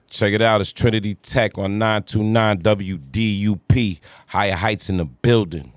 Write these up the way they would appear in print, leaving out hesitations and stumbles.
Check it out. It's Trenity Tech on 929 WDUP. Higher Heights in the building.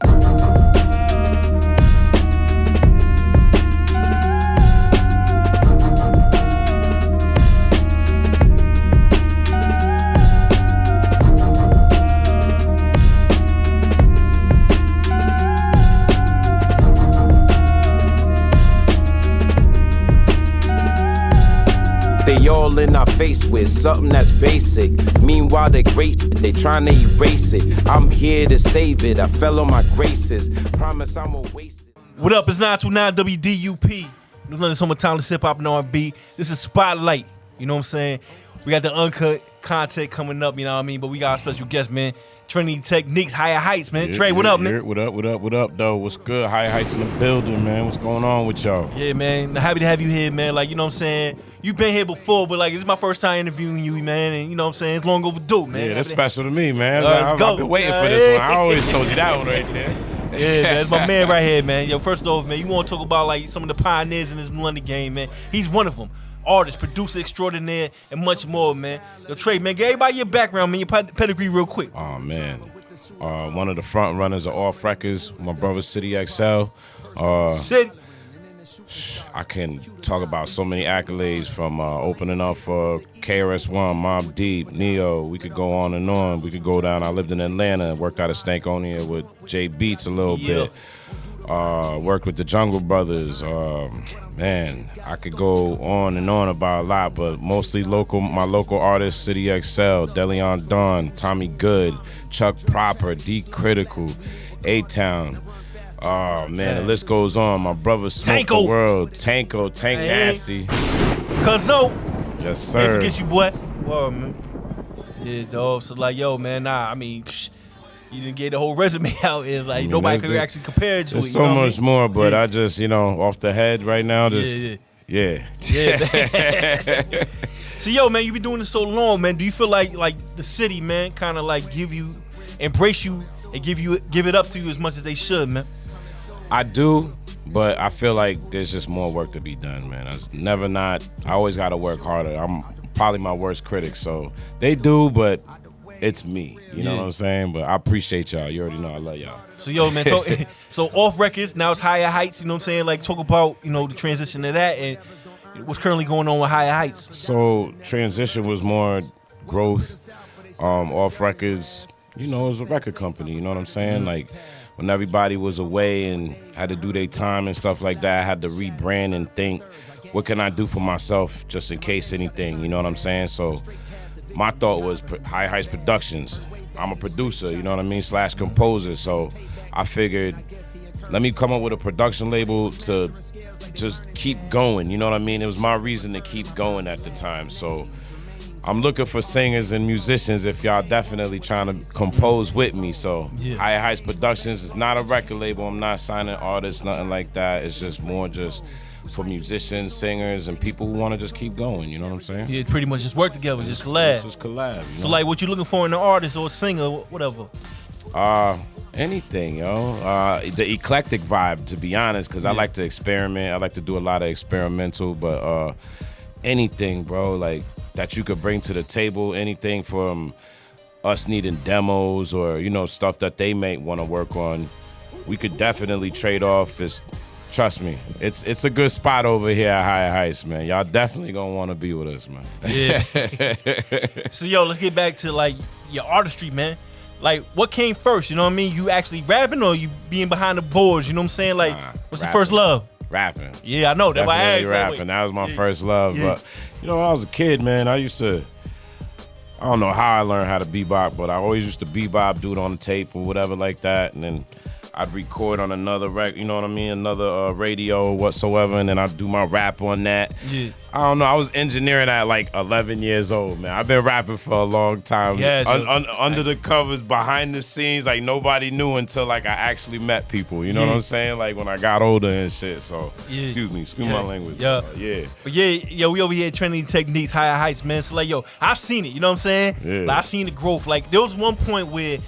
They all in our face with something that's basic. Meanwhile, they great, they trying to erase it. I'm here to save it. I fell on my graces. Promise I'm gonna waste it. What up? It's 929 WDUP. New London Summer Timeless Hip Hop and R&B. This is Spotlight. You know what I'm saying? We got the uncut content coming up, you know what I mean? But we got a special guest, man. Trenity Tecniques, Higher Heights, man. Trey, what up, man? What up, though? What's good? Higher Heights in the building, man. What's going on with y'all? Yeah, man. Happy to have you here, man. Like, you know what I'm saying? You've been here before, but, like, this is my first time interviewing you, man. And, you know what I'm saying? It's long overdue, man. Yeah, that's special to me, man. Let's go. I've been waiting for this one. I always told you that one right there. Yeah, man. That's my man right here, man. Yo, first off, man, you want to talk about, like, some of the pioneers in this New London game, man. He's one of them. Artist, producer extraordinaire, and much more, man. Yo, Trey, man, get everybody your background, man, your pedigree real quick. Oh, man. One of the front runners of Off Records, my brother City XL. City. I can talk about so many accolades from opening up for KRS-One, Mobb Deep, Neo. We could go on and on. We could go down. I lived in Atlanta and worked out of Stankonia with Jay Beats a little bit. Worked with the Jungle Brothers. Man, I could go on and on about a lot, but mostly local. My local artists: City XL, Deleon Dawn, Tommy Good, Chuck Proper, D Critical, A-Town. Oh man, the list goes on. My brother Smoke the World, Tank Nasty. Cuzzo. Yes, sir. Can't forget you, boy. Whoa, man. Yeah, dog. So like, yo, man, I mean, you didn't get the whole resume out. It's like nobody could actually compare it to it. There's so much more, but I just, off the head right now, yeah. So, yo, man, you been doing this so long, man. Do you feel like the city, man, kind of like embrace you and give it up to you as much as they should, man? I do, but I feel like there's just more work to be done, man. I always got to work harder. I'm probably my worst critic, so they do, but it's me. You know what I'm saying? But I appreciate y'all. You already know I love y'all. So, yo, man, so off records, now it's Higher Heights, you know what I'm saying? Like, talk about, the transition to that and what's currently going on with Higher Heights. So, transition was more growth. Off records, it was a record company, you know what I'm saying? Mm-hmm. Like, when everybody was away and had to do their time and stuff like that, I had to rebrand and think, what can I do for myself just in case anything, you know what I'm saying? So, my thought was High Heights Productions. I'm a producer, you know what I mean, / composer. So I figured, let me come up with a production label to just keep going, you know what I mean? It was my reason to keep going at the time. So I'm looking for singers and musicians if y'all definitely trying to compose with me. So High Heights Productions is not a record label. I'm not signing artists, nothing like that. It's just more just for musicians, singers, and people who want to just keep going, you know what I'm saying? Yeah, pretty much just work together, just collab. Just collab. So like what you looking for in an artist or a singer, whatever? Anything, the eclectic vibe, to be honest, because I like to experiment. I like to do a lot of experimental, but anything, bro, like that you could bring to the table, anything from us needing demos or, stuff that they may want to work on, we could definitely trade off. Trust me, it's a good spot over here at Higher Heights, man. Y'all definitely gonna want to be with us, man. Yeah. So, yo, let's get back to, like, your artistry, man. Like, what came first, you know what I mean? You actually rapping or you being behind the boards, you know what I'm saying? Like, what's rapping. Your first love? Rapping. Yeah, I know. That's why I asked. Rapping. That was my first love. Yeah. But, when I was a kid, man, I don't know how I learned how to bebop, but I always used to bebop, do it on the tape or whatever like that, and then I'd record on another record, you know what I mean, another radio or whatsoever, and then I'd do my rap on that. Yeah. I don't know, I was engineering at like 11 years old, man. I've been rapping for a long time. Yeah, under the covers, behind the scenes, like nobody knew until like I actually met people, you know what I'm saying? Like when I got older and shit, so excuse my language. Yeah. But we over here at Trenity Tecniques, Higher Heights, man. So like, yo, I've seen it, you know what I'm saying? Yeah. Like, I've seen the growth. Like there was one point where,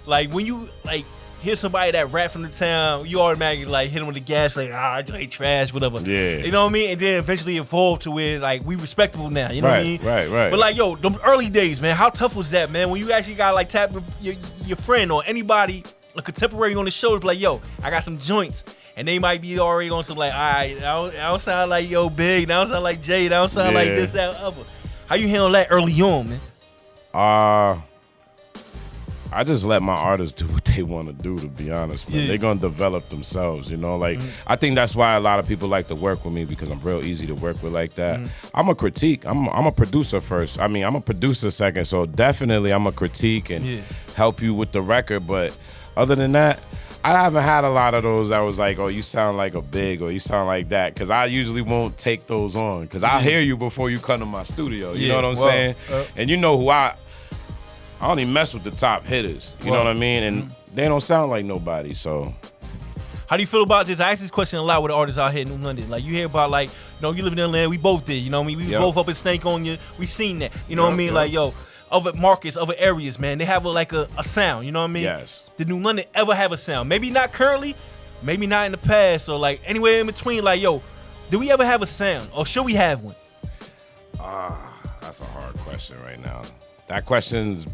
like when you, like, hear somebody that rap from the town, you automatically like hit them with the gas, like I ain't trash, whatever. Yeah. You know what I mean? And then eventually evolve to where like we respectable now. You know what I mean? Right. But like, yo, them early days, man, how tough was that, man? When you actually got like tap your friend or anybody, a contemporary on the show, like, yo, I got some joints. And they might be already on some like, all right, I don't sound like Yo Big, I don't sound like Jay, I don't sound like this, that, other. How you handle that early on, man? I just let my artists do what they want to do, to be honest, man. They're going to develop themselves, you know? Like, I think that's why a lot of people like to work with me, because I'm real easy to work with like that. I'm a critique. I'm a producer first. I mean, I'm a producer second, so definitely I'm a critique and help you with the record. But other than that, I haven't had a lot of those that was like, oh, you sound like a Big or you sound like that, because I usually won't take those on, because I'll hear you before you come to my studio. You know what I'm saying? And you know who I don't even mess with the top hitters. You know what I mean? And they don't sound like nobody, so. How do you feel about this? I ask this question a lot with the artists out here in New London. Like, you hear about, like, you know, you live in Atlanta, we both did, you know what I mean? We was both up in Stank on you. We seen that. You know what I mean? Like, yo, other markets, other areas, man, they have a sound, you know what I mean? Yes. Did New London ever have a sound? Maybe not currently, maybe not in the past, or like anywhere in between. Like, yo, do we ever have a sound, or should we have one? That's a hard question right now. That question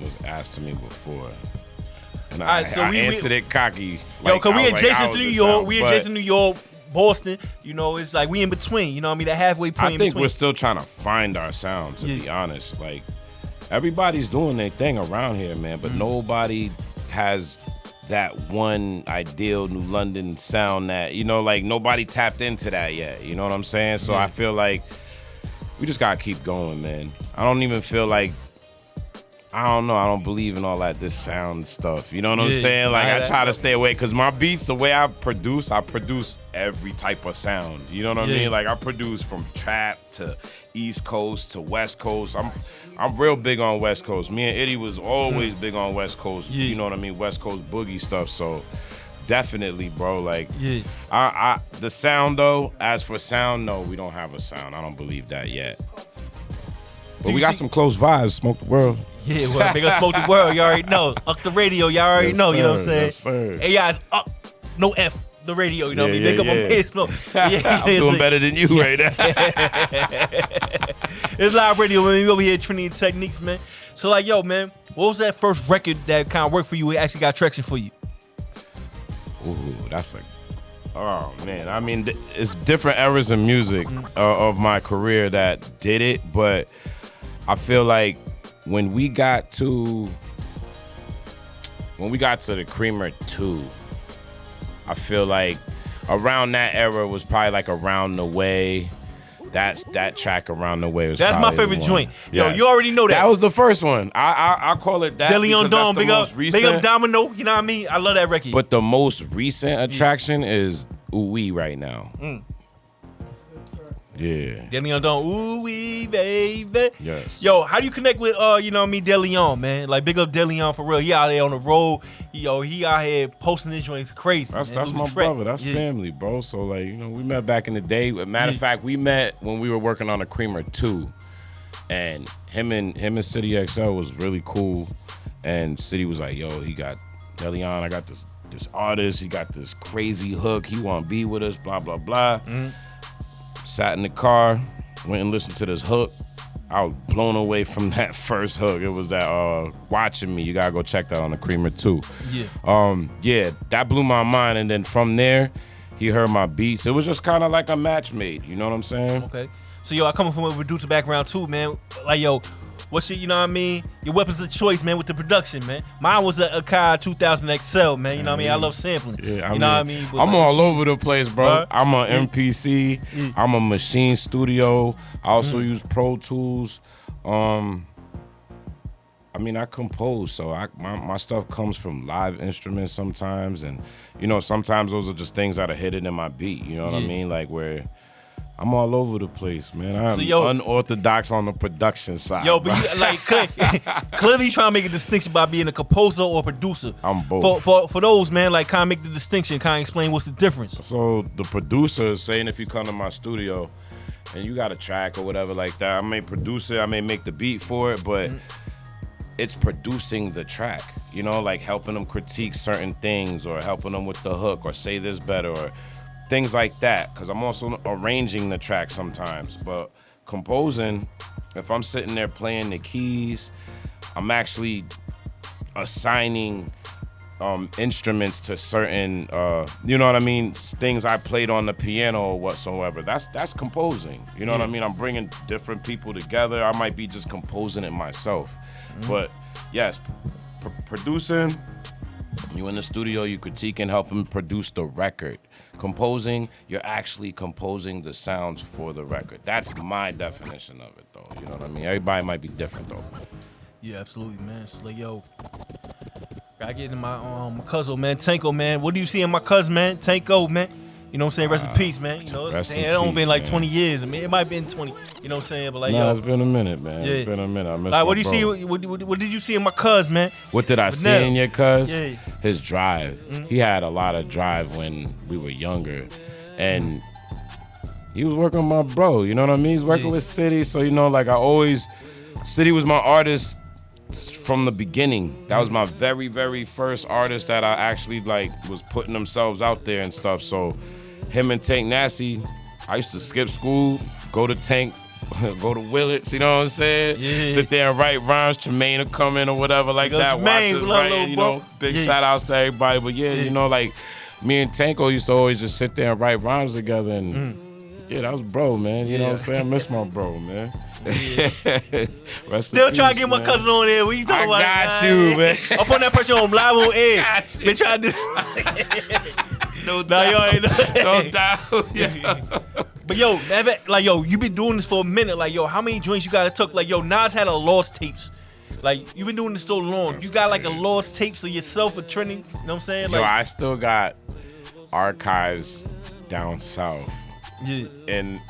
was asked to me before, and I answered it cocky. Yo, cause we adjacent to New York, adjacent to New York, Boston. You know, it's like we in between. You know what I mean? That halfway point. I think we're still trying to find our sound, to be honest. Like, everybody's doing their thing around here, man, but nobody has that one ideal New London sound that, you know, like nobody tapped into that yet. You know what I'm saying? So I feel like we just gotta keep going, man. I don't even feel like, I don't know, I don't believe in all that this sound stuff. You know what I'm saying? Like, I try to stay away, because my beats, the way I produce every type of sound. You know what I mean? Like, I produce from trap to East Coast to West Coast. I'm real big on West Coast. Me and Itty was always big on West Coast. You know what I mean? West Coast boogie stuff. So definitely, bro. Like, I the sound though. As for sound, no, we don't have a sound. I don't believe that yet. But we got some close vibes. Smoke the World. Yeah, well, make us smoke the world. You already know. Up the radio. Y'all already know. Sir, you know what I'm saying? Yes, sir. Hey, guys, up. No F. The radio. You know what I mean? Make up my face. No. I'm doing better than you right now. It's live radio, man. We over here at Trenity Tecniques, man. So, like, yo, man, what was that first record that kind of worked for you? It actually got traction for you? Ooh, that's oh, man. I mean, it's different eras in music of my career that did it, but I feel like when we got to the Creamer 2, I feel like around that era was probably like Around the Way. That track Around the Way was that's my favorite joint. Yo, you already know that. That was the first one. I call it that. DeLeon Dawn, big up Domino. You know what I mean? I love that record. But the most recent attraction is Ooh Wee right now. Yeah. DeLeon Dawn, ooh wee, baby. Yes. Yo, how do you connect with you know what I mean, DeLeon, man? Like, big up DeLeon for real. He out there on the road. He out here posting his joints crazy. That's my brother. That's family, bro. So, like, you know, we met back in the day. Matter of fact, we met when we were working on a Creamer 2. And him and City XL was really cool. And City was like, yo, he got DeLeon, I got this artist, he got this crazy hook, he wanna be with us, blah, blah, blah. Sat in the car, went and listened to this hook. I was blown away from that first hook. It was that Watching Me. You gotta go check that on the Creamer 2. Yeah, that blew my mind. And then from there, he heard my beats. It was just kind of like a match made. You know what I'm saying? Okay. So, yo, I come from a producer background too, man. Like, yo, what's your, you know what I mean? Your weapons of choice, man, with the production, man. Mine was a Akai 2000 XL, man. You know what I mean? I love sampling. Yeah, you know what I mean? But I'm all over the place, bro. I'm a MPC. I'm a Machine Studio. I also use Pro Tools. I mean, I compose, so my stuff comes from live instruments sometimes, and you know, sometimes those are just things that are hidden in my beat. You know what I mean? Like, where I'm all over the place, man. I'm unorthodox on the production side. Yo, but you, like, clearly trying to make a distinction by being a composer or a producer. I'm both. For those, man, like, kind of make the distinction, kind of explain what's the difference. So the producer is saying, if you come to my studio and you got a track or whatever like that, I may produce it, I may make the beat for it, but it's producing the track, you know, like helping them critique certain things or helping them with the hook or say this better or things like that. Because I'm also arranging the track sometimes. But composing, if I'm sitting there playing the keys, I'm actually assigning instruments to certain, you know what I mean, things I played on the piano or whatsoever. That's composing. You know what I mean? I'm bringing different people together. I might be just composing it myself. But yes, producing, you in the studio, you critiquing, helping produce the record. Composing, you're actually composing the sounds for the record. That's my definition of it, though. You know what I mean? Everybody might be different, though. Yeah, absolutely, man. So, like, yo, gotta get into my cousin, man, Tanko, man. What do you see in my cousin, man? Tanko, man. You know what I'm saying? Rest in peace, man. You know, it only been like 20 years. I mean, it might have been 20. You know what I'm saying? But like, it's been a minute, man. Yeah. It's been a minute. I miss like, my what do you bro. see? What did you see in my cuz, man? What did I see in your cuz? Yeah. His drive. He had a lot of drive when we were younger, and he was working with my bro. You know what I mean? He's working with City, so you know, like City was my artist from the beginning. That was my very, very first artist that I actually like was putting themselves out there and stuff. So him and Tank Nasty, I used to skip school, go to Tank, go to Willits, you know what I'm saying? Yeah. Sit there and write rhymes, Tremaine will come in or whatever like that. Tremaine, Watch us love write, you know, big shout outs to everybody. But yeah, you know, like me and Tanko used to always just sit there and write rhymes together and yeah, that was bro, man. You know what I'm saying? I miss my bro, man. Still trying to get my cousin on there. What you talking about? I got you, man. I'm putting that pressure on live on air. Been trying to do. No Nah, you already know. No doubt. Yeah. But yo, like yo, you been doing this for a minute. Like yo, how many joints you gotta took? Like yo, Nas had a lost tapes. Like you been doing this so long. You got like a lost tapes of yourself for Trinity. You know what I'm saying? Like, Yo, I still got archives down south. Yeah. In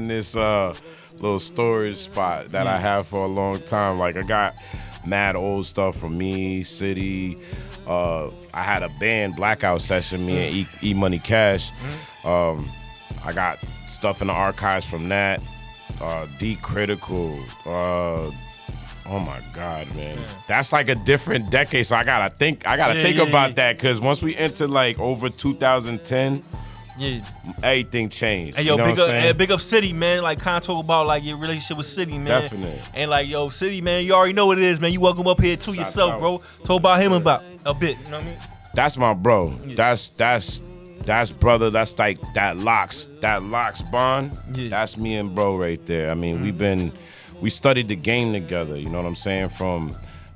this little storage spot that I have for a long time. Like I got mad old stuff from me, City. I had a band blackout session, me and E Money Cash. I got stuff in the archives from that. D Critical. Oh my God, man. That's like a different decade. So I gotta think about that, because once we entered like over 2010. Yeah, everything changed. Hey, yo, you know big up City, man. Like, kind of talk about like your relationship with City, man. Definitely. And like, yo, City, man, you already know what it is, man. You welcome up here to yourself, bro. Talk about him about a bit. You know what I mean? That's my bro. Yeah. That's brother. That's like that locks bond. Yeah. That's me and bro right there. I mean, we studied the game together. You know what I'm saying? From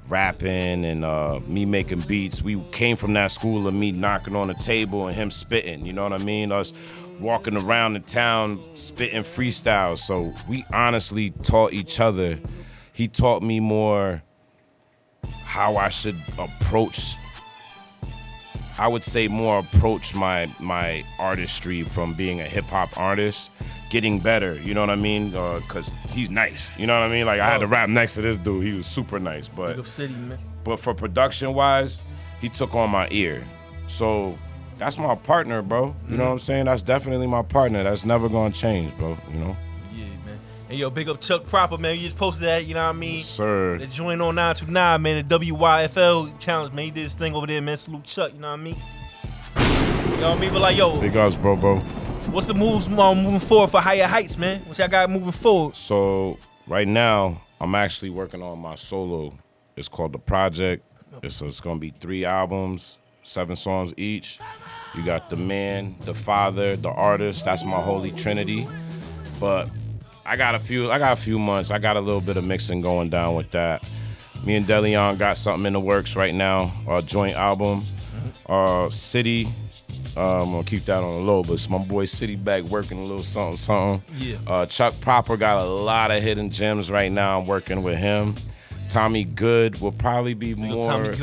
rapping and me making beats. We came from that school of me knocking on the table and him spitting, you know what I mean? Us walking around the town spitting freestyle. So we honestly taught each other. He taught me more how I should approach, I would say more approach my artistry from being a hip hop artist, getting better, you know what I mean? Cause he's nice, you know what I mean? Like I had to rap next to this dude, he was super nice. But big up City, man. But for production wise, he took on my ear. So that's my partner, bro. You know what I'm saying? That's definitely my partner. That's never gonna change, bro, you know? Yeah, man. And yo, big up Chuck Proper, man. You just posted that, you know what I mean? Yes, sir. The joint on 929, man, the WYFL challenge, man. He did his thing over there, man. Salute Chuck, you know what I mean? You know what I mean? But like, yo. Big ups, bro. What's the moves moving forward for Higher Heights, man? What y'all got moving forward? So right now, I'm actually working on my solo. It's called The Project. It's gonna be 3 albums, 7 songs each. You got the man, the father, the artist. That's my holy trinity. But I got a few months. I got a little bit of mixing going down with that. Me and Deleon got something in the works right now, a joint album. City, I'm gonna keep that on the low, but it's my boy City back working a little something. Yeah. Chuck Proper got a lot of hidden gems right now. I'm working with him. Tommy Good will probably be more,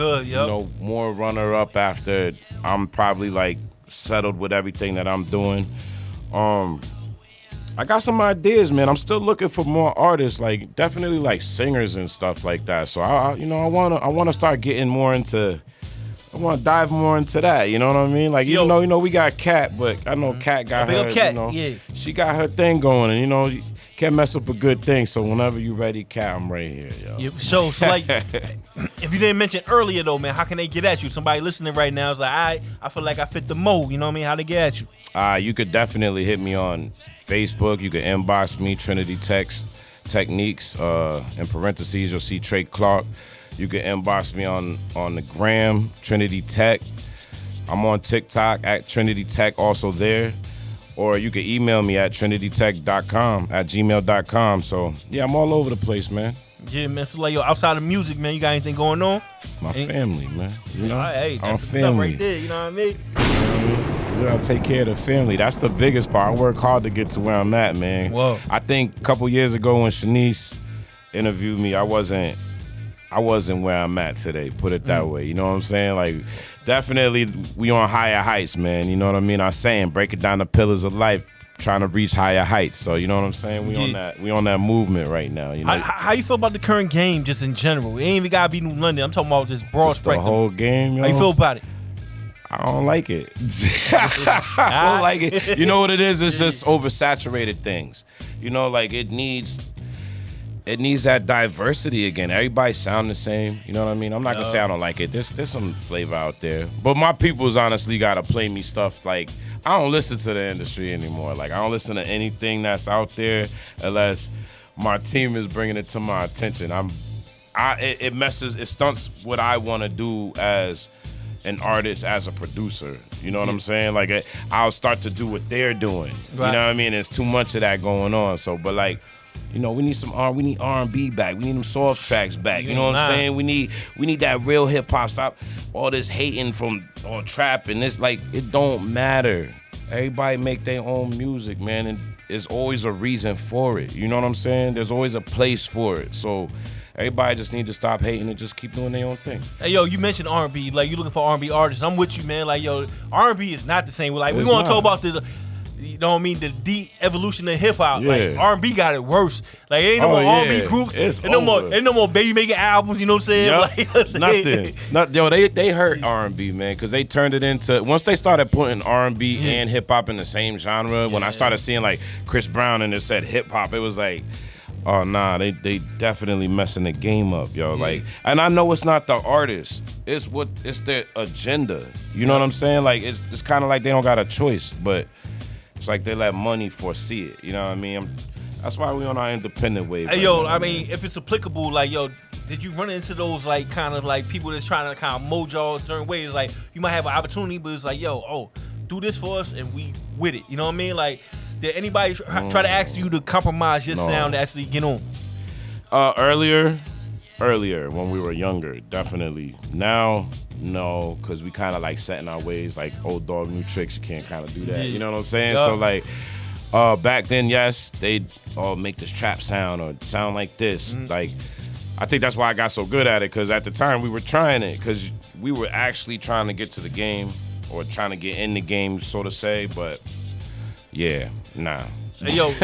more runner up after I'm probably like settled with everything that I'm doing. I got some ideas, man. I'm still looking for more artists, like definitely like singers and stuff like that. So I wanna start getting more into. I want to dive more into that, you know what I mean? Like, even though, we got Kat, but I know Kat got her, Kat, yeah. she got her thing going, and, can't mess up a good thing. So whenever you ready, Cat, I'm right here, yo. Yeah, so like, if you didn't mention earlier though, man, how can they get at you? Somebody listening right now is like, I feel like I fit the mold. You know what I mean? How they get at you? You could definitely hit me on Facebook. You can inbox me, Trenity Techniques. In parentheses, you'll see Trey Clark. You can inbox me on the gram, Trenity Tech. I'm on TikTok at Trenity Tech, also there. Or you can email me at trinitytech.com, at gmail.com. So, yeah, I'm all over the place, man. Yeah, man. So, like, yo, outside of music, man, you got anything going on? My family, man. You know, hey, I'm that's family. right there, you know what I mean? I take care of the family. That's the biggest part. I work hard to get to where I'm at, man. Whoa. I think a couple years ago when Shanice interviewed me, I wasn't where I'm at today, put it that way. You know what I'm saying? Like, definitely we on higher heights, man. You know what I mean? I'm saying breaking down the pillars of life, trying to reach higher heights. So you know what I'm saying? We on that movement right now. You know? How you feel about the current game just in general? It ain't even gotta be New London. I'm talking about just broad Just the spectrum. whole game, yo. How you feel about it? I don't like it. I don't like it. You know what it is? It's just oversaturated things. You know, like it needs that diversity again. Everybody sound the same. You know what I mean? I'm not gonna say I don't like it. There's some flavor out there. But my people's honestly gotta play me stuff like I don't listen to the industry anymore. Like I don't listen to anything that's out there unless my team is bringing it to my attention. It stunts what I want to do as an artist, as a producer. You know what I'm saying? Like I'll start to do what they're doing. Right. You know what I mean? There's too much of that going on. So, but like, you know, we need R&B back. We need them soft tracks back. You know what I'm saying? We need that real hip hop. Stop all this hating from all trap and this. Like, it don't matter. Everybody make their own music, man, and there's always a reason for it. You know what I'm saying? There's always a place for it. So everybody just need to stop hating and just keep doing their own thing. Hey, yo, you mentioned R&B. Like, you looking for R&B artists. I'm with you, man. Like, yo, R&B is not the same. Like, we want to talk about the you know what I mean, the de-evolution of hip-hop. Yeah. Like, R&B got it worse. Like, ain't no more R&B groups. Ain't no more baby making albums, you know what I'm saying? Yep. Like, nothing. Yo, they hurt R&B, man, because they turned it into, once they started putting R&B and hip-hop in the same genre, when I started seeing, like, Chris Brown and it said hip-hop, it was like, oh, nah, they definitely messing the game up, yo. Like, and I know it's not the artist. It's their agenda. You know what I'm saying? Like, it's kind of like they don't got a choice, but it's like they let money foresee it. You know what I mean? That's why we on our independent wave. Hey, yo, I mean, if it's applicable, like, yo, did you run into those, like, kind of, like, people that's trying to kind of mold y'all certain ways? Like, you might have an opportunity, but it's like, yo, do this for us, and we with it. You know what I mean? Like, did anybody try to ask you to compromise your sound to actually get on? Earlier, when we were younger, definitely. Now, no, because we kind of like set in our ways, like old dog, new tricks. You can't kind of do that. You know what I'm saying? So like, back then, yes, they'd all make this trap sound or sound like this. Like, I think that's why I got so good at it, because at the time we were trying it, because we were actually trying to get to the game or trying to get in the game, so to say. But yeah, nah. Hey, yo,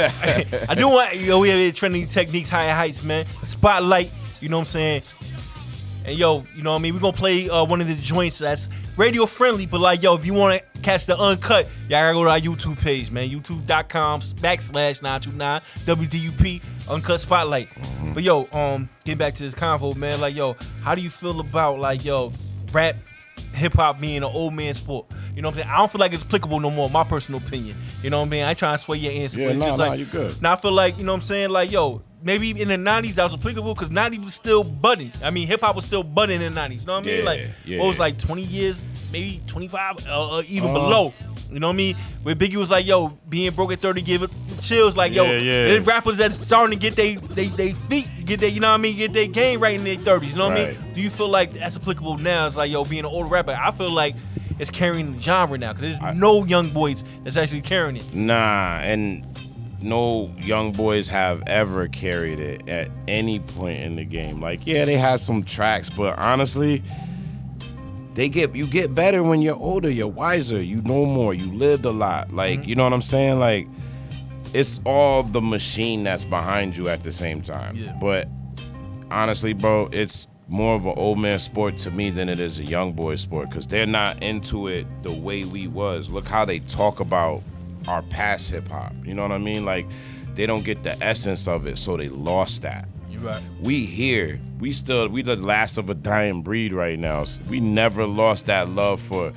I do want, we have Trenity Techniques, Higher Heights, man. Spotlight, you know what I'm saying? And yo, you know what I mean? We're going to play one of the joints that's radio friendly, but like, yo, if you want to catch the uncut, y'all gotta go to our YouTube page, man. YouTube.com/929 WDUP Uncut Spotlight. But yo, getting back to this convo, man, like, yo, how do you feel about, like, yo, rap, hip hop being an old man sport? You know what I'm saying? I don't feel like it's applicable no more, my personal opinion. You know what I mean? I ain't trying to sway your answer. Yeah, like, you good. Now I feel like, you know what I'm saying? Like, yo, maybe in the 90s that was applicable because 90s was still budding. I mean, hip hop was still budding in the 90s. You know what I mean? Like, what was like 20 years, maybe 25, even below. You know what I mean? Where Biggie was like, yo, being broke at 30 give it chills. Like, yo, there's rappers that's starting to get they feet, get their, you know what I mean, get their game right in their 30s. You know what I mean? Do you feel like that's applicable now? It's like, yo, being an older rapper, I feel like it's carrying the genre now because there's no young boys that's actually carrying it. Nah, and no young boys have ever carried it at any point in the game. Like, yeah, they had some tracks, but honestly, you get better when you're older, you're wiser, you know more, you lived a lot. Like, you know what I'm saying? Like, it's all the machine that's behind you at the same time. Yeah. But honestly, bro, it's more of an old man sport to me than it is a young boy sport, because they're not into it the way we was. Look how they talk about our past hip hop. You know what I mean? Like, they don't get the essence of it, so they lost that. You're right. We here, we the last of a dying breed right now. So we never lost that love for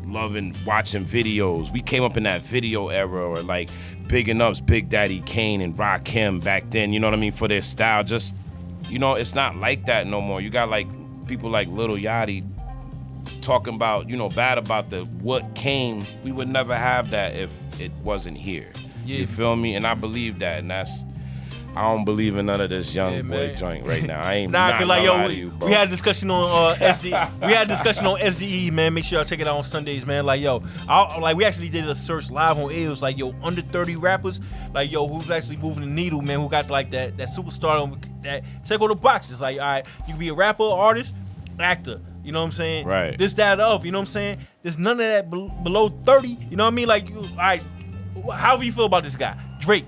loving watching videos. We came up in that video era, or like bigging ups Big Daddy Kane and Rakim back then, you know what I mean, for their style. Just, you know, it's not like that no more. You got like people like Lil Yachty talking about, you know, bad about the what came. We would never have that if it wasn't here. Yeah. You feel me? And I believe that, and I don't believe in none of this young boy joint right now. I ain't not gonna lie to you, bro. We had a discussion on SD. We had a discussion on SDE, man. Make sure y'all check it out on Sundays, man. Like, yo, we actually did a search live on air. It was like, yo, under 30 rappers, like, yo, who's actually moving the needle, man? Who got like that superstar that check all the boxes. Like, all right, you can be a rapper, artist, actor. You know what I'm saying? Right. This, that, of. You know what I'm saying? There's none of that below 30. You know what I mean? Like, all right, how do you feel about this guy, Drake?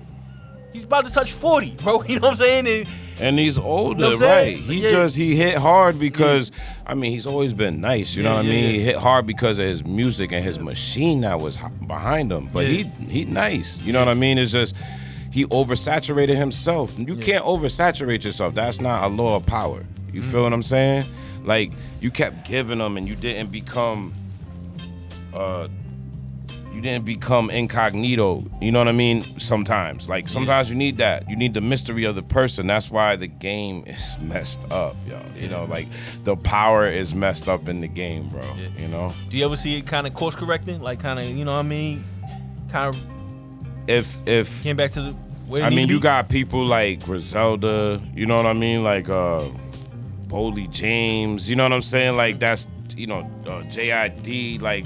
He's about to touch 40, bro. You know what I'm saying? And he's older, you know right? He hit hard because, I mean, he's always been nice. You know what I mean? He hit hard because of his music and his machine that was behind him. But he nice. You know what I mean? It's just he oversaturated himself. You can't oversaturate yourself. That's not a law of power. You feel what I'm saying? Like, you kept giving him and you didn't become incognito, you know what I mean? Sometimes. Like, sometimes you need that. You need the mystery of the person. That's why the game is messed up, yo. You know, like, the power is messed up in the game, bro. You know? Do you ever see it kind of course correcting? Like, kind of, you know what I mean? Kind of. If came back to the way I mean, you got people like Griselda, you know what I mean? Like, Boldy James, you know what I'm saying? Like, that's, you know, JID, like,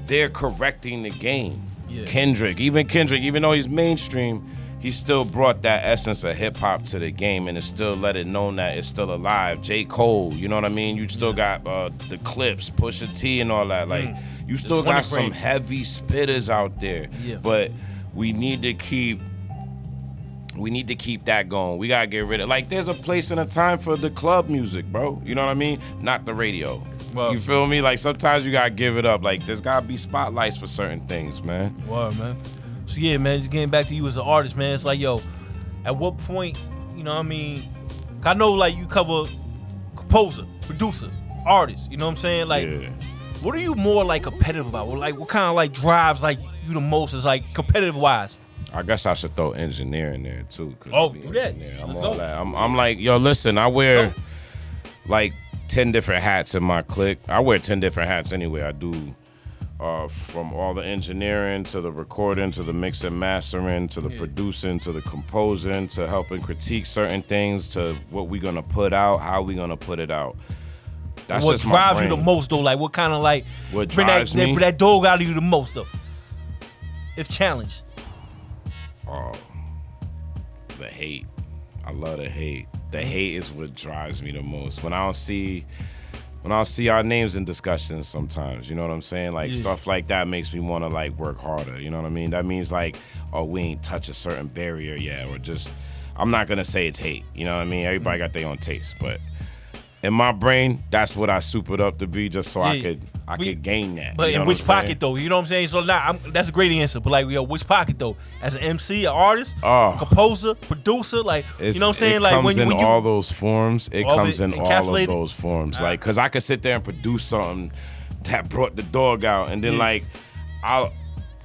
they're correcting the game. Yeah. Kendrick, even though he's mainstream, he still brought that essence of hip hop to the game, and it still let it known that it's still alive. J. Cole, you know what I mean? You still got the Clips, Pusha T, and all that. Like, you still got some heavy spitters out there. Yeah. But we need to keep that going. We gotta get rid of, like, there's a place and a time for the club music, bro. You know what I mean? Not the radio. Well, you feel me? Like, sometimes you gotta give it up. Like, there's gotta be spotlights for certain things, man. Wow, man. So yeah, man, just getting back to you as an artist, man. It's like, yo, at what point, you know what I mean? I know, like, you cover composer, producer, artist. You know what I'm saying? Like, what are you more, like, competitive about? Like, what kind of, like, drives, like, you the most is, like, competitive wise? I guess I should throw engineering there too. Oh, do that. I'm all that. I'm like, yo, listen, I wear like 10 different hats in my clique. I wear 10 different hats anyway. I do from all the engineering to the recording to the mix and mastering to the producing to the composing to helping critique certain things to what we gonna put out, how we gonna put it out. That's what just drives you the most though? Like, what kind of, like, what drives me? That dog out of you the most though, if challenged? Oh, the hate. I love the hate. The hate is what drives me the most. When I don't see our names in discussions sometimes, you know what I'm saying? Like, stuff like that makes me want to, like, work harder, you know what I mean? That means, like, oh, we ain't touch a certain barrier yet, or just, I'm not going to say it's hate, you know what I mean? Everybody got their own taste, but in my brain, that's what I supered up to be, just so I could gain that. But in which pocket though? You know what I'm saying? So that's a great answer. But, like, yo, which pocket though? As an MC, an artist, composer, producer, like, you know what I'm saying? Like, when you all those forms, it comes in all of those forms. Like, cause I could sit there and produce something that brought the dog out, and then like I'll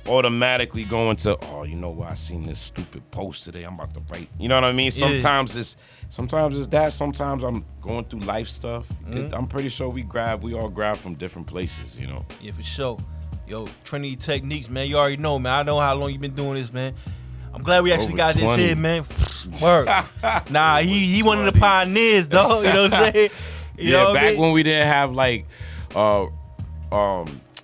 automatically go into, oh, you know what? I seen this stupid post today. I'm about to write. You know what I mean? Sometimes it's that. Sometimes I'm going through life stuff. I'm pretty sure we all grab from different places, you know? Yeah, for sure. Yo, Trenity Tecniques, man. You already know, man. I know how long you've been doing this, man. I'm glad we actually got this here, man. Word. Nah, he one of the pioneers, dog. You know what I'm saying? You know back when we didn't have, like,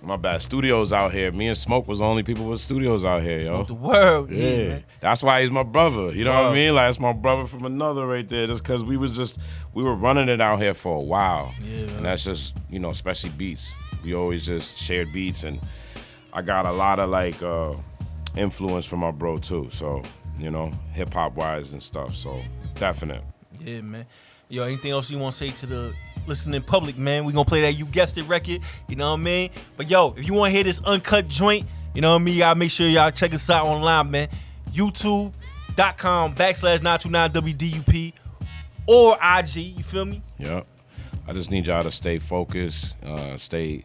my bad, studios out here. Me and Smoke was the only people with studios out here, yo. The world, yeah. That's why he's my brother. You know what I mean? Like, it's my brother from another right there. Just because we were running it out here for a while. Yeah, man. And that's just, you know, especially beats. We always just shared beats, and I got a lot of, like, influence from my bro too. So, you know, hip hop wise and stuff. So, definite. Yeah, man. Yo, anything else you want to say to the listening public, man? We gonna play that You Guessed It record, you know what I mean? But yo, if you want to hear this uncut joint, you know what I mean, y'all make sure y'all check us out online, man. youtube.com/929WDUP or IG, you feel me? Yep. I just need y'all to stay focused, stay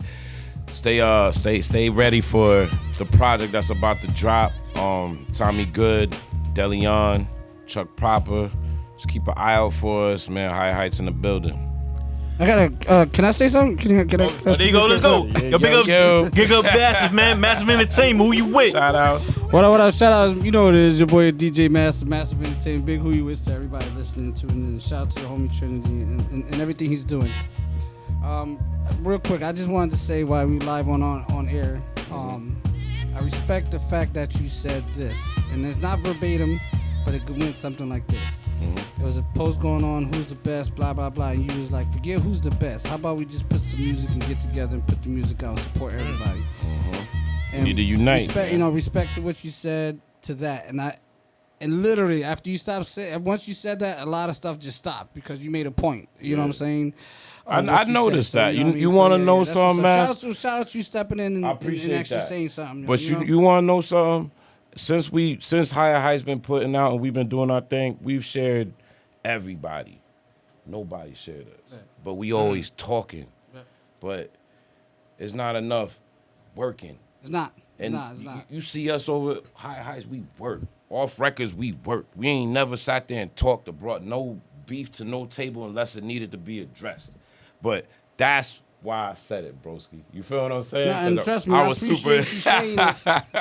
ready for the project that's about to drop. Tommy Good, DeLeon, Chuck Proper. Just keep an eye out for us, man. High Heights in the building. I gotta. Can I say something? Can I there you go. Let's go. Yo, big up, Massive, man. Massive Entertainment. Who you with? Shout out. What up? Shout out. You know what it is. Your boy DJ Massive Entertainment. Big who you is to everybody listening to, and shout out to the homie Trenity and everything he's doing. Real quick, I just wanted to say while we live on air, I respect the fact that you said this, and it's not verbatim, but it went something like this. There was a post going on, who's the best, blah, blah, blah, and you was like, forget who's the best. How about we just put some music and get together and put the music out and support everybody. And need to unite. Respect to what you said to that. And literally, after you once you said that, a lot of stuff just stopped because you made a point. You know what I'm saying? I noticed that. You want to know something, man? Shout out you stepping in and actually saying something. But you want to know something? Since Higher Heights been putting out and we've been doing our thing, we've shared everybody. Nobody shared us. Yeah. But we always talking. Yeah. But it's not enough working. It's not. And you see us over Higher Heights, we work. Off records, we work. We ain't never sat there and talked or brought no beef to no table unless it needed to be addressed. But that's why I said it, broski. You feel what I'm saying? No, and trust me, I appreciate you saying it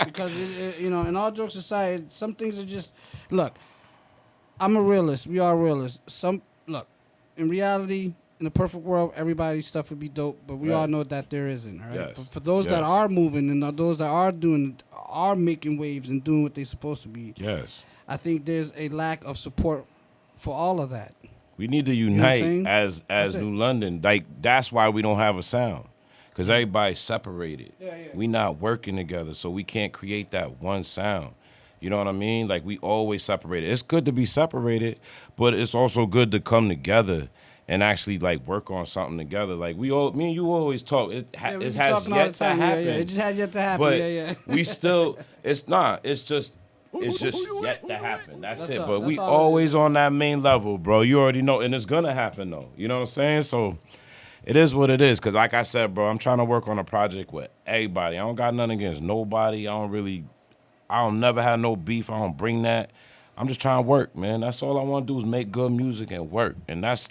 because, in all jokes aside, some things are just, look, I'm a realist. We are realists. Look, in reality, in the perfect world, everybody's stuff would be dope, but we all know that there isn't, right? Yes. But for those that are moving and those that are making waves and doing what they're supposed to be, yes, I think there's a lack of support for all of that. We need to unite as New London. Like, that's why we don't have a sound. Because everybody's separated. We not working together, so we can't create that one sound. You know what I mean? Like, we always separated. It's good to be separated, but it's also good to come together and actually, like, work on something together. Like, me and you always talk. It has yet to happen. Yeah, it just has yet to happen. But we still, it's not. It's just yet to happen. That's it. But we always on that main level, bro. You already know. And it's going to happen, though. You know what I'm saying? So it is what it is. Because like I said, bro, I'm trying to work on a project with everybody. I don't got nothing against nobody. I don't never have no beef. I don't bring that. I'm just trying to work, man. That's all I want to do is make good music and work. And that's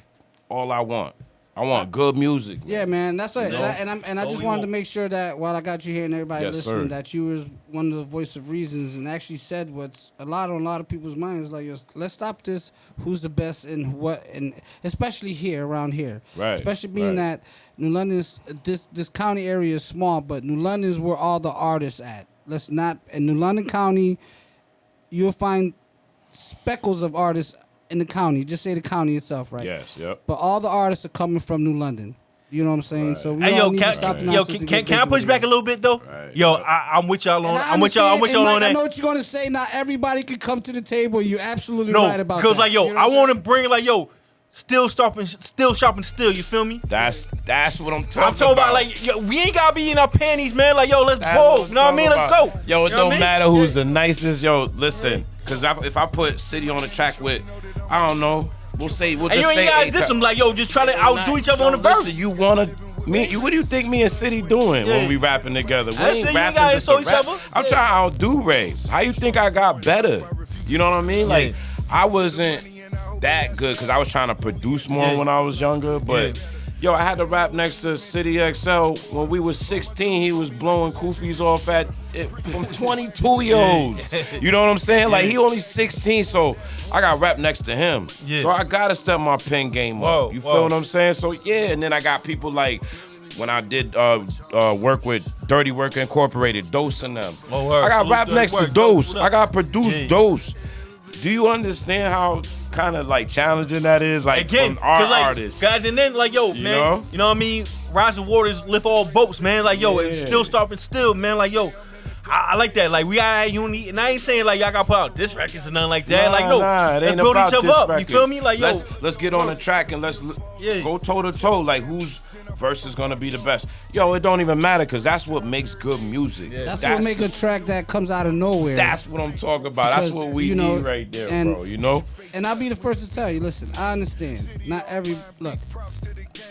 all I want. I want good music. Man. Yeah, man, that's it. And I just wanted to make sure that while I got you here and everybody listening, that you was one of the voice of reasons and actually said what's on a lot of people's minds. Like, let's stop this. Who's the best and what? And especially here, around here, right? Especially being that New London's this county area is small, but New London's where all the artists at. Let's not in New London County. You'll find speckles of artists in the county. Just say the county itself, right? Yes, yep. But all the artists are coming from New London. You know what I'm saying? Right. So we all need to stop the nonsense. Can I push back a little bit though? Right. Yo, I'm with y'all on. I'm with y'all on that. I know what you're gonna say. Not everybody can come to the table. You're absolutely right about that. Because like yo, I want to bring like yo, still shopping. You feel me? That's what I'm talking about. I'm talking about like yo, we ain't gotta be in our panties, man. Like yo, let's go. You know what I mean? Let's go. Yo, it don't matter who's the nicest. Yo, listen, because if I put City on the track with, I don't know. We'll just say. You ain't gotta diss them like yo. Just try to outdo each other on the verse. Listen, what do you think me and City doing when we rapping together? We ain't rapping just to rap. I'm trying to outdo Ray. How you think I got better? You know what I mean? Like I wasn't that good because I was trying to produce more when I was younger. But yo, I had to rap next to City XL when we was 16. He was blowing koofies off from 22-year-olds. You know what I'm saying? Like he only 16, so I got rap next to him. So I gotta step my pen game up. You feel what I'm saying? So and then I got people like when I did work with Dirty Work Incorporated, Dose and them. I got rap next to Dose. I got produce Dose. Do you understand how kind of like challenging that is? Like again, from our artists. Guys, and then like yo, man, you know what I mean? Rising waters lift all boats, man. Like yo, it's still stopping still, man. Like yo, I like that. Like we got unity, and I ain't saying like y'all got to put out diss records and nothing like that. Like no, it ain't let's build about each other diss up. records. You feel me? Like yo, let's get on the track and let's Go toe to toe. Like, whose verse is gonna be the best? Yo, it don't even matter, because that's what makes good music. Yeah. That's what make a track that comes out of nowhere. That's what I'm talking about. That's what we need right there, bro. You know? And I'll be the first to tell you, listen, I understand. Look,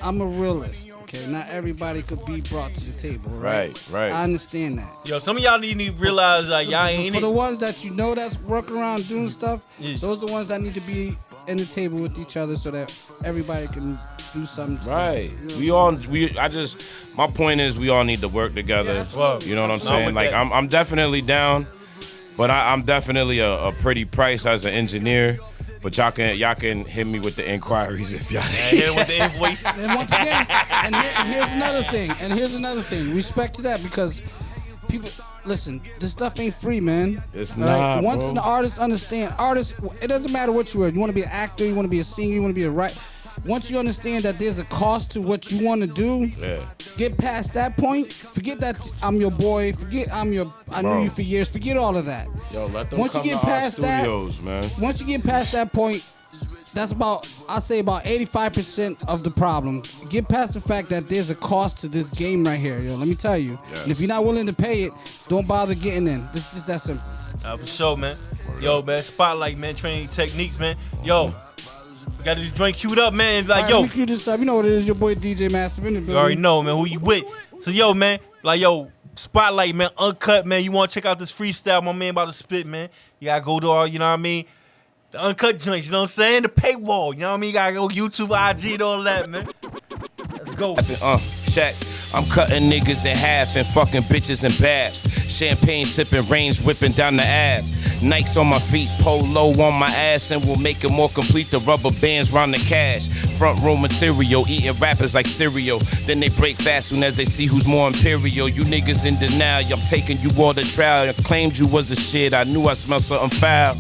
I'm a realist, okay? Not everybody could be brought to the table, right? Right. I understand that. Yo, some of y'all need to realize that y'all ain't For the ones that you know that's working around doing stuff, those are the ones that need to be in the table with each other so that everybody can do something. Right. My point is we all need to work together. Yeah, you know what I'm saying? Like, I'm definitely down, but I'm definitely a pretty price as an engineer. But y'all can hit me with the inquiries if y'all hit him with the invoice. And once again, here's another thing. Respect to that, because people listen. This stuff ain't free, man. It's not. Once bro. an artist understand, it doesn't matter what you are. You want to be an actor, you want to be a singer, you want to be a writer. Once you understand that there's a cost to what you want to do, get past that point. Forget that I'm your boy. Forget I knew you for years. Forget all of that. Yo, let them come to our studios, man. Once you get past that point, that's I'd say about 85% of the problem. Get past the fact that there's a cost to this game right here. Yo, let me tell you. Yes. And if you're not willing to pay it, don't bother getting in. This is just that simple. For sure, man. Yo, man, Spotlight, man, Trenity Tecniques, man. Yo. We got this joint queued up, man. Like, yo. Let me cue this up. You know what it is, your boy DJ Massive in the building. You already know, man, who you with. So, yo, man, like, yo, Spotlight, man, uncut, man. You want to check out this freestyle my man about to spit, man. You got to go to our, you know what I mean? The uncut joints, you know what I'm saying? The paywall, you know what I mean? You got to go YouTube, IG, and all that, man. Let's go. Check. I'm cutting niggas in half and fucking bitches in baths. Champagne sipping, range whipping down the Ave. Nikes on my feet, polo on my ass, and we'll make it more complete. The rubber bands round the cash. Front row material, eating rappers like cereal. Then they break fast soon as they see who's more imperial. You niggas in denial, I'm taking you all to trial. I claimed you was the shit, I knew I smelled something foul.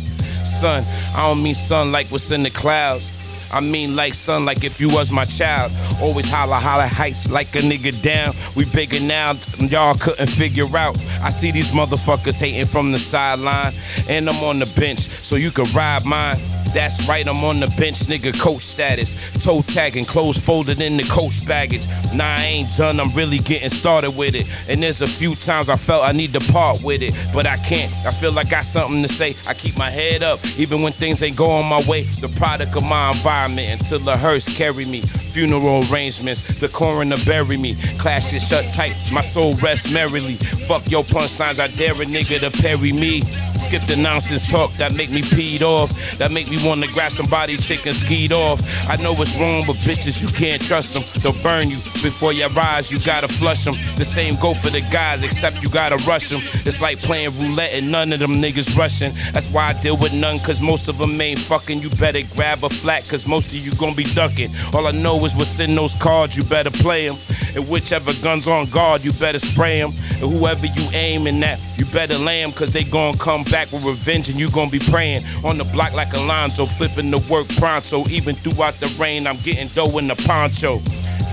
Son, I don't mean son like what's in the clouds. I mean like son, like if you was my child. Always holla heights like a nigga down. We bigger now, y'all couldn't figure out. I see these motherfuckers hating from the sideline. And I'm on the bench, so you can ride mine. That's right, I'm on the bench, nigga, coach status. Toe tagging, clothes folded in the coach baggage. Nah, I ain't done, I'm really getting started with it. And there's a few times I felt I need to part with it, but I can't. I feel I got something to say. I keep my head up, even when things ain't going my way. The product of my environment until the hearse carry me. Funeral arrangements, the coroner bury me. Clash is shut tight, my soul rests merrily. Fuck your punchlines, I dare a nigga to parry me. Skip the nonsense talk that make me peed off, that make me wanna grab somebody chick and skeet off. I know it's wrong, but bitches, you can't trust them. They'll burn you before you rise, you gotta flush them. The same go for the guys, except you gotta rush them. It's like playing roulette and none of them niggas rushing. That's why I deal with none, cause most of them ain't fucking. You better grab a flat, cause most of you gon' be ducking. All I know is what's in those cards, you better play them. And whichever gun's on guard, you better spray them. And whoever you aiming at, you better lay them, cause they gon' come back with revenge and you gon' be praying. On the block like Alonzo, flipping the work pronto. Even throughout the rain, I'm getting dough in the poncho.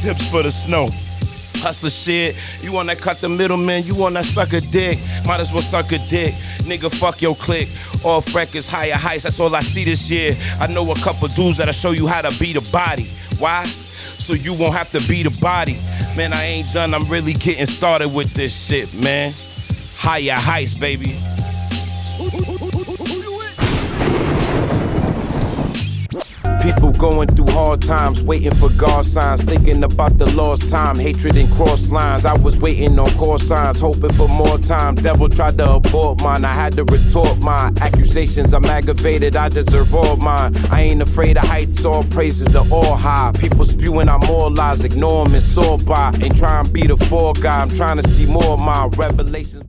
Tips for the snow. Hustler shit, you wanna cut the middleman, you wanna suck a dick, might as well suck a dick, nigga fuck your clique, off records, higher heights, that's all I see this year. I know a couple dudes that'll show you how to beat a body, why? So you won't have to beat a body. Man, I ain't done, I'm really getting started with this shit, man. Higher heights, baby. People going through hard times, waiting for God signs, thinking about the lost time, hatred and cross lines. I was waiting on call signs, hoping for more time. Devil tried to abort mine, I had to retort mine. Accusations, I'm aggravated, I deserve all mine. I ain't afraid of heights, all praises to all high. People spewing out more lies, ignore them and soar by. Ain't trying to be the fall guy, I'm trying to see more of my revelations.